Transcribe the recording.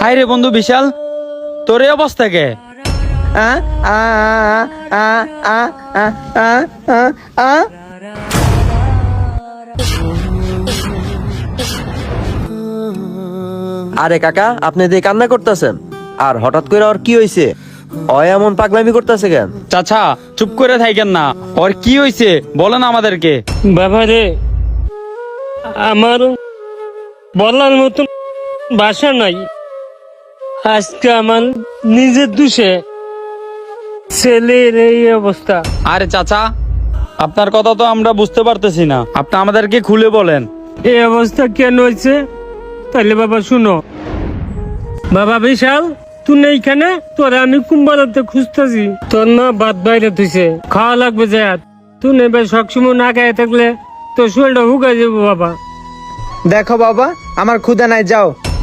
High রে বন্ধু বিশাল, তোর এই অবস্থা কে? আরে কাকা, আপনি দিয়ে কান্না করতেছেন? আর হঠাৎ করে আর কি হয়েছে? অয় এমন পাগলামি করতেছে কেন? চাচা চুপ করে থাকেন না, ওর কি হয়েছে বলেন আমাদেরকে। বাবা রে, আমার বলার মতন ভাষা নাই। আজকে আমার নিজের দোষে ছেলের এই অবস্থা। আরে চাচা, আপনার কথা তো আমরা বুঝতে পারতেছি না, আপনি আমাদেরকে খুলে বলেন। এই অবস্থা কেন হয়েছে তাহলে বাবা শুনো। বাবা বিশাল, তুই এইখানে, তোরা আমি কুম্বালাতে খুঁজতেছি। তোর না বাদ বাইরে তুইছে, খাওয়া লাগবে যে। তুই নেবে সবসময় না খাই থাকলে তোর শরীরটা হুকাই যাবো বাবা। দেখো বাবা, আমার ক্ষুধা নাই, যাও।